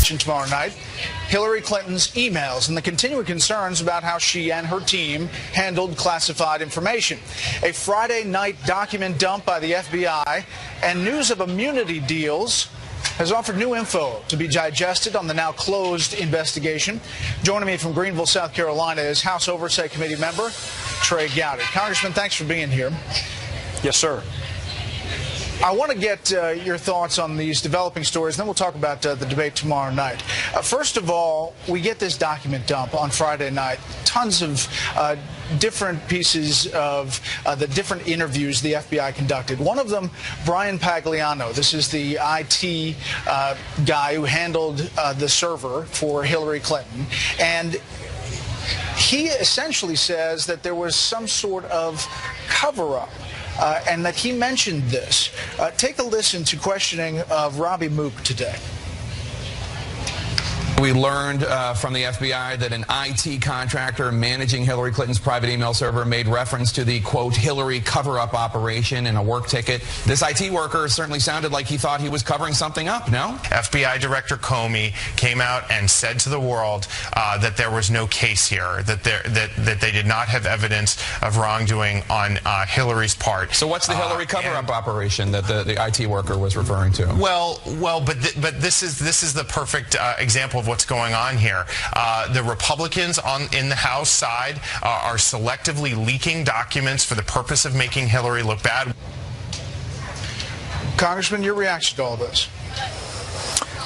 mention tomorrow night, Hillary Clinton's emails and the continuing concerns about how she and her team handled classified information. A Friday night document dump by the FBI and news of immunity deals has offered new info to be digested on the now closed investigation. Joining me from Greenville, South Carolina is House Oversight Committee member Trey Gowdy. Congressman, thanks for being here. Yes, sir. I want to get your thoughts on these developing stories, and then we'll talk about the debate tomorrow night. First of all, we get this document dump on Friday night. Tons of different pieces of the different interviews the FBI conducted. One of them, Brian Pagliano. This is the IT guy who handled the server for Hillary Clinton. And he essentially says that there was some sort of cover-up. And that he mentioned this. Take a listen to questioning of Robbie Mook today. We learned from the FBI that an IT contractor managing Hillary Clinton's private email server made reference to the, quote, Hillary cover-up operation in a work ticket. This IT worker certainly sounded like he thought he was covering something up, no? FBI Director Comey came out and said to the world that there was no case here, that they did not have evidence of wrongdoing on Hillary's part. So what's the Hillary cover-up operation that the IT worker was referring to? But this is the perfect example of what's going on here. The Republicans in the House side are selectively leaking documents for the purpose of making Hillary look bad. Congressman, your reaction to all this?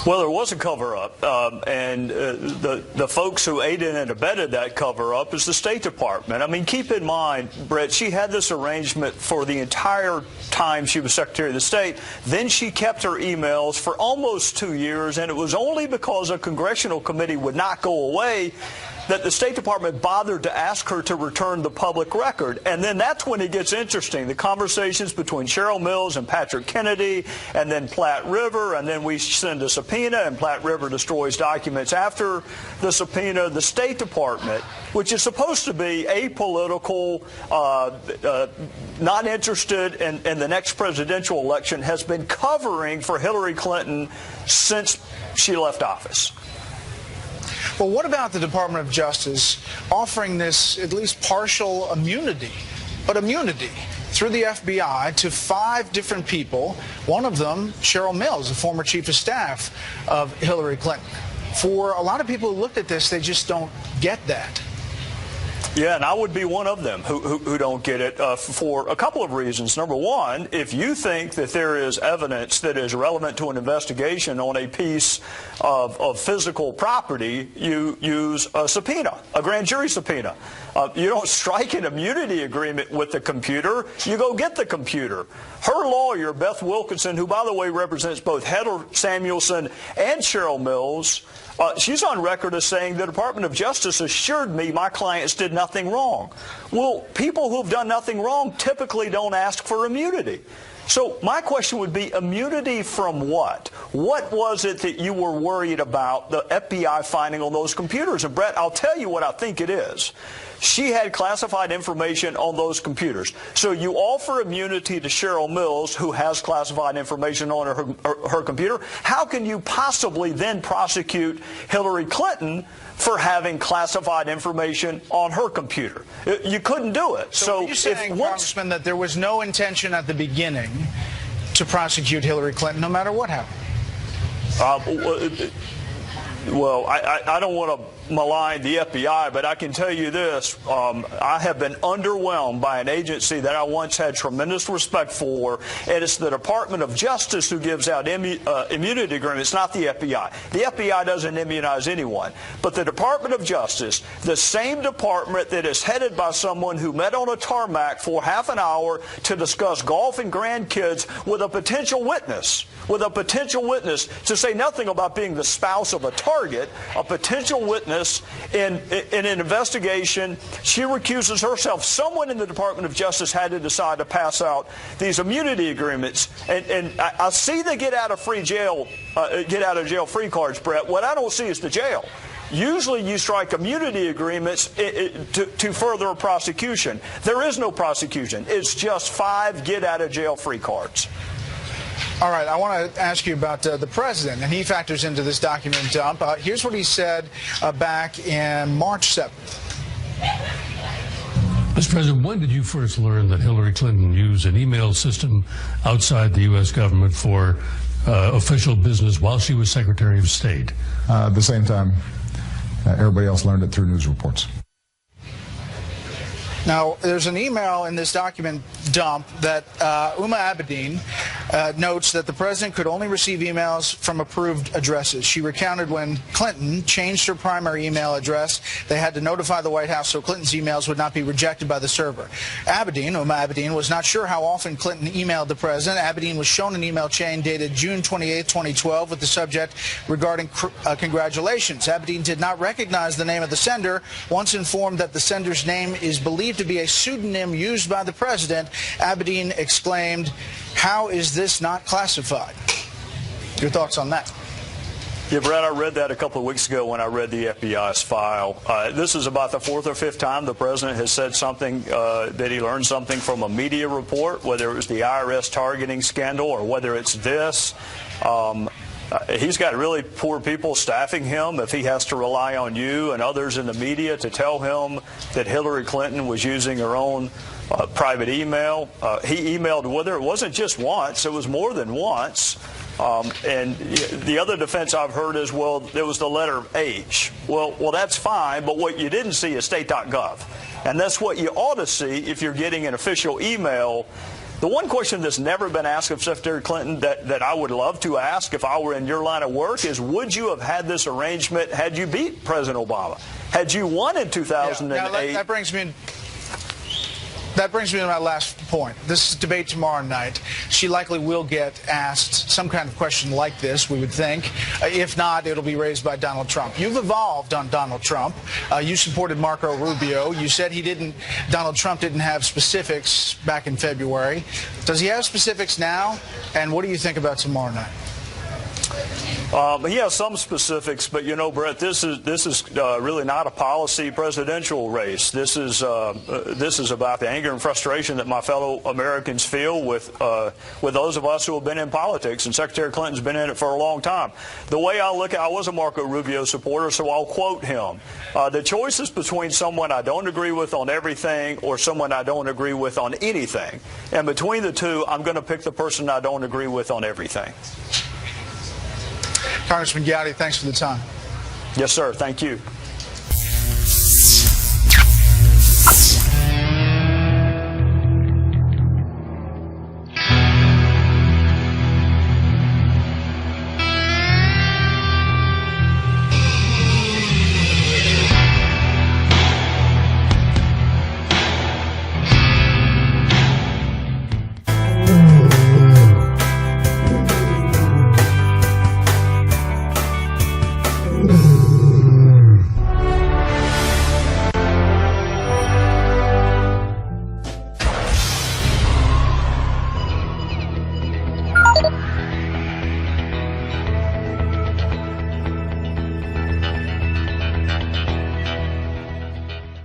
Well, there was a cover-up, and the folks who aided and abetted that cover-up is the State Department. I mean, keep in mind, Brett, she had this arrangement for the entire time she was Secretary of the State. Then she kept her emails for almost 2 years, and it was only because a congressional committee would not go away that the State Department bothered to ask her to return the public record. And then that's when it gets interesting. The conversations between Cheryl Mills and Patrick Kennedy, and then Platte River, and then we send a subpoena, and Platte River destroys documents after the subpoena. The State Department, which is supposed to be apolitical, not interested in the next presidential election, has been covering for Hillary Clinton since she left office. Well, what about the Department of Justice offering this at least partial immunity, but immunity through the FBI to 5 different people, one of them, Cheryl Mills, a former chief of staff of Hillary Clinton? For a lot of people who looked at this, they just don't get that. Yeah, and I would be one of them who don't get it for a couple of reasons. Number one, if you think that there is evidence that is relevant to an investigation on a piece of physical property, you use a subpoena, a grand jury subpoena. You don't strike an immunity agreement with the computer. You go get the computer. Her lawyer, Beth Wilkinson, who, by the way, represents both Heather Samuelson and Cheryl Mills, she's on record as saying the Department of Justice assured me my clients did nothing wrong. Well, people who've done nothing wrong typically don't ask for immunity. So my question would be, immunity from what? What was it that you were worried about the FBI finding on those computers? And Brett, I'll tell you what I think it is. She had classified information on those computers. So you offer immunity to Cheryl Mills, who has classified information on her computer. How can you possibly then prosecute Hillary Clinton for having classified information on her computer? You couldn't do it. So you're saying, Congressman, that there was no intention at the beginning to prosecute Hillary Clinton, no matter what happened? Well, I don't want to malign the FBI, but I can tell you this. I have been underwhelmed by an agency that I once had tremendous respect for, and it's the Department of Justice who gives out immunity agreements, not the FBI. The FBI doesn't immunize anyone. But the Department of Justice, the same department that is headed by someone who met on a tarmac for half an hour to discuss golf and grandkids with a potential witness, to say nothing about being the spouse of a target, a potential witness in an investigation. She recuses herself. Someone in the Department of Justice had to decide to pass out these immunity agreements. And I see the get out of jail free cards, Brett. What I don't see is the jail. Usually you strike immunity agreements to further a prosecution. There is no prosecution. It's just 5 get out of jail free cards. All right, I want to ask you about the president, and he factors into this document dump. Here's what he said back in March 7th. Mr. President, when did you first learn that Hillary Clinton used an email system outside the U.S. government for official business while she was Secretary of State? At the same time, everybody else learned it through news reports. Now, there's an email in this document dump that Uma Abedin notes that the president could only receive emails from approved addresses. She recounted when Clinton changed her primary email address, they had to notify the White House so Clinton's emails would not be rejected by the server. Uma Abedin, was not sure how often Clinton emailed the president. Abedin was shown an email chain dated June 28, 2012 with the subject regarding congratulations. Abedin did not recognize the name of the sender. Once informed that the sender's name is believed to be a pseudonym used by the president, Abedin exclaimed, "How is this not classified?" Your thoughts on that? Yeah, Brad, I read that a couple of weeks ago when I read the FBI's file. This is about the fourth or fifth time the president has said something, that he learned something from a media report, whether it was the IRS targeting scandal or whether it's this. He's got really poor people staffing him if he has to rely on you and others in the media to tell him that Hillary Clinton was using her own private email. He emailed with her. It wasn't just once. It was more than once. And the other defense I've heard is, well, there was the letter H. Well, that's fine, but what you didn't see is state.gov. And that's what you ought to see if you're getting an official email. The one question that's never been asked of Secretary Clinton that I would love to ask if I were in your line of work is, would you have had this arrangement had you beat President Obama? Had you won in 2008? Yeah, that brings me to my last point. This is debate tomorrow night. She likely will get asked some kind of question like this, we would think. If not, it'll be raised by Donald Trump. You've evolved on Donald Trump. You supported Marco Rubio. You said Donald Trump didn't have specifics back in February. Does he have specifics now? And what do you think about tomorrow night? He has some specifics, but you know, Brett, this is really not a policy presidential race. This is about the anger and frustration that my fellow Americans feel with those of us who have been in politics, and Secretary Clinton's been in it for a long time. The way I look at, I was a Marco Rubio supporter, so I'll quote him: "The choice is between someone I don't agree with on everything or someone I don't agree with on anything, and between the two, I'm going to pick the person I don't agree with on everything." Congressman Gowdy, thanks for the time. Yes, sir. Thank you.